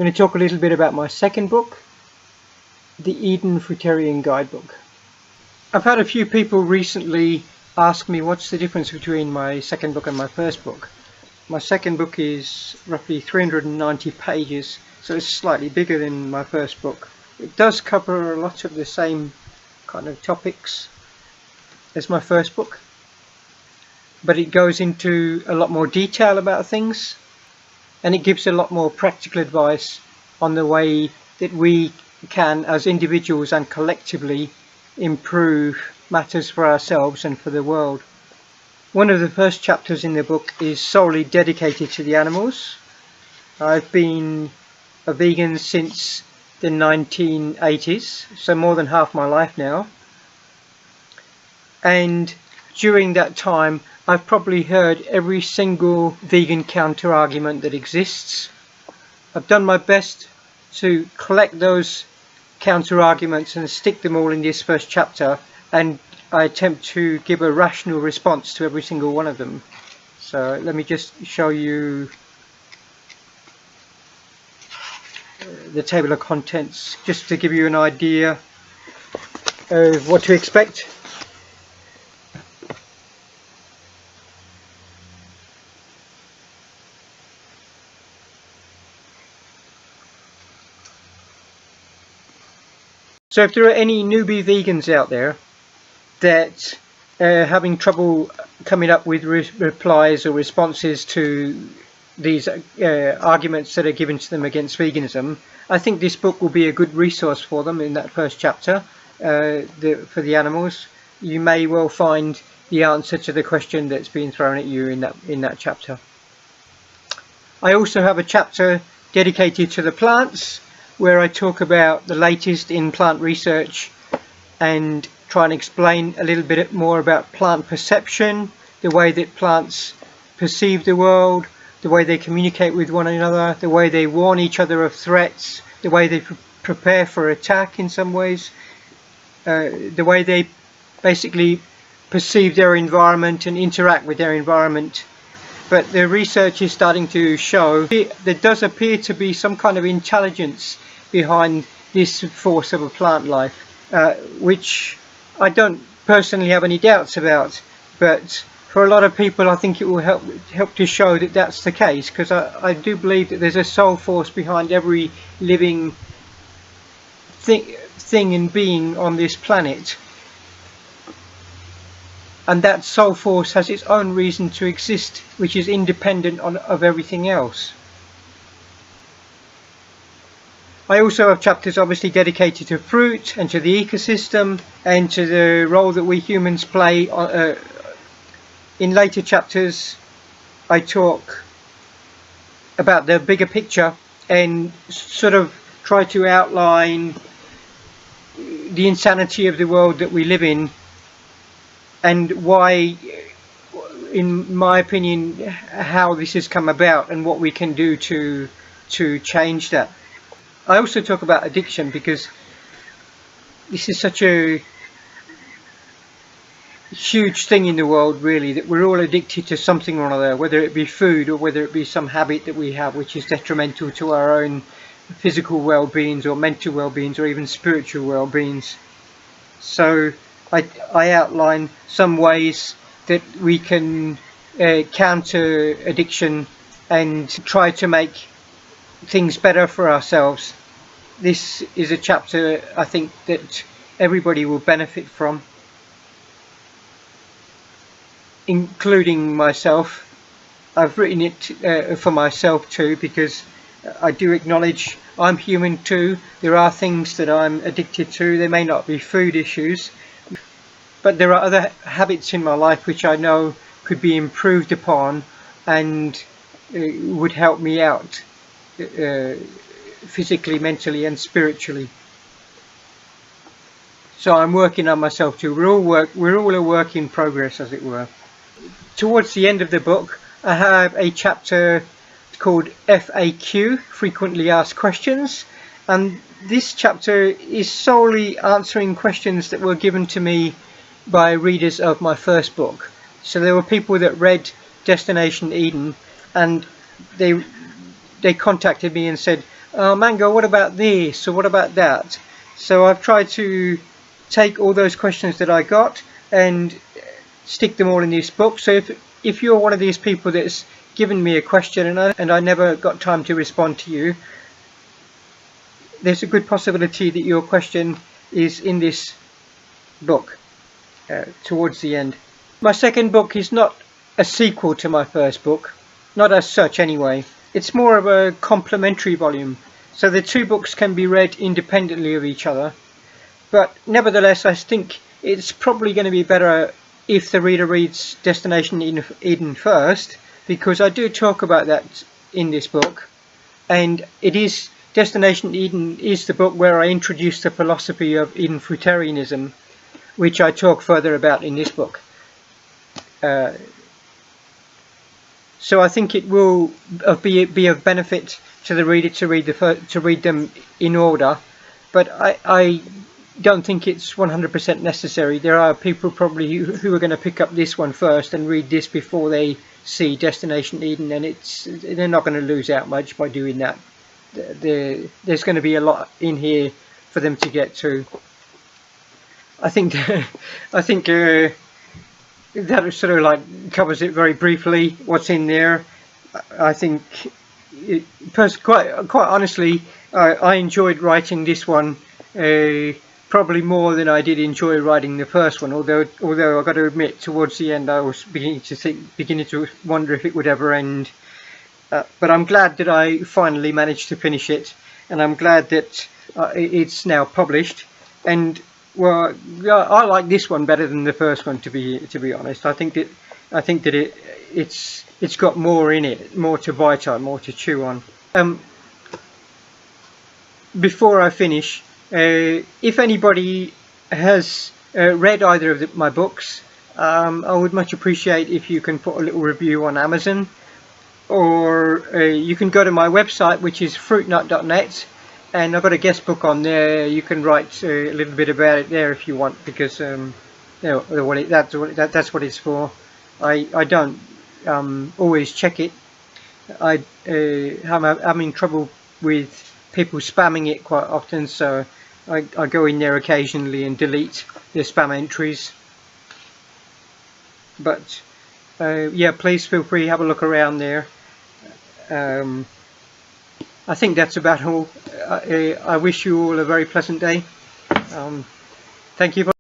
going to talk a little bit about my second book, the Eden Fruitarian Guidebook. I've had a few people recently ask me what's the difference between my second book and my first book. My second book is roughly 390 pages, so it's slightly bigger than my first book. It does cover a lot of the same kind of topics as my first book, but it goes into a lot more detail about things, and it gives a lot more practical advice on the way that we can, as individuals and collectively, improve matters for ourselves and for the world. One of the first chapters in the book is solely dedicated to the animals. I've been a vegan since the 1980s, so more than half my life now. And during that time, I've probably heard every single vegan counter-argument that exists. I've done my best to collect those counter-arguments and stick them all in this first chapter, and I attempt to give a rational response to every single one of them. So let me just show you the table of contents, just to give you an idea of what to expect. So if there are any newbie vegans out there that are having trouble coming up with replies or responses to these arguments that are given to them against veganism, I think this book will be a good resource for them in that first chapter. For the animals, you may well find the answer to the question that's being thrown at you in that chapter. I also have a chapter dedicated to the plants, where I talk about the latest in plant research and try and explain a little bit more about plant perception, the way that plants perceive the world, the way they communicate with one another, the way they warn each other of threats, the way they prepare for attack in some ways, the way they basically perceive their environment and interact with their environment. But the research is starting to show there does appear to be some kind of intelligence behind this force of a plant life, which I don't personally have any doubts about, but for a lot of people I think it will help to show that that's the case, because I do believe that there's a soul force behind every living thing and being on this planet, and that soul force has its own reason to exist, which is independent of everything else. I also have chapters obviously dedicated to fruit and to the ecosystem and to the role that we humans play. In later chapters I talk about the bigger picture and sort of try to outline the insanity of the world that we live in, and why, in my opinion, how this has come about and what we can do to change that. I also talk about addiction, because this is such a huge thing in the world, really, that we're all addicted to something or another, whether it be food or whether it be some habit that we have which is detrimental to our own physical well-beings or mental well-beings or even spiritual well-beings. So I outline some ways that we can counter addiction and try to make things better for ourselves. This is a chapter I think that everybody will benefit from, including myself. I've written it for myself too, because I do acknowledge I'm human too. There are things that I'm addicted to. They may not be food issues, but there are other habits in my life which I know could be improved upon and would help me out physically, mentally and spiritually. So I'm working on myself too. We're all a work in progress, as it were. Towards the end of the book I have a chapter called FAQ, Frequently Asked Questions, and this chapter is solely answering questions that were given to me by readers of my first book. So there were people that read Destination Eden and they contacted me and said, Mango, what about this, or what about that? So I've tried to take all those questions that I got and stick them all in this book. So if you're one of these people that's given me a question and I never got time to respond to you, there's a good possibility that your question is in this book towards the end. My second book is not a sequel to my first book, not as such anyway. It's more of a complementary volume, so the two books can be read independently of each other, but nevertheless I think it's probably going to be better if the reader reads Destination Eden first, because I do talk about that in this book, and it is Destination Eden is the book where I introduce the philosophy of Eden Fruitarianism, which I talk further about in this book. So I think it will be of benefit to the reader to read them in order, but I don't think it's 100% necessary. There are people probably who are going to pick up this one first and read this before they see Destination Eden, and they're not going to lose out much by doing that. There's going to be a lot in here for them to get to. I think that sort of like covers it very briefly, what's in there. I think quite honestly I enjoyed writing this one probably more than I did enjoy writing the first one, although I've got to admit towards the end I was beginning to wonder if it would ever end. But I'm glad that I finally managed to finish it, and I'm glad that it's now published. And well, I like this one better than the first one, to be honest. I think that it's got more in it, more to bite on, more to chew on. Before I finish, if anybody has read either of my books, I would much appreciate if you can put a little review on Amazon, or you can go to my website, which is fruitnut.net, and I've got a guest book on there. You can write a little bit about it there if you want, because that's what it's for. I don't always check it. I'm having trouble with people spamming it quite often, so I go in there occasionally and delete the spam entries. But yeah, please feel free to have a look around there. I think that's about all. I wish you all a very pleasant day. Thank you.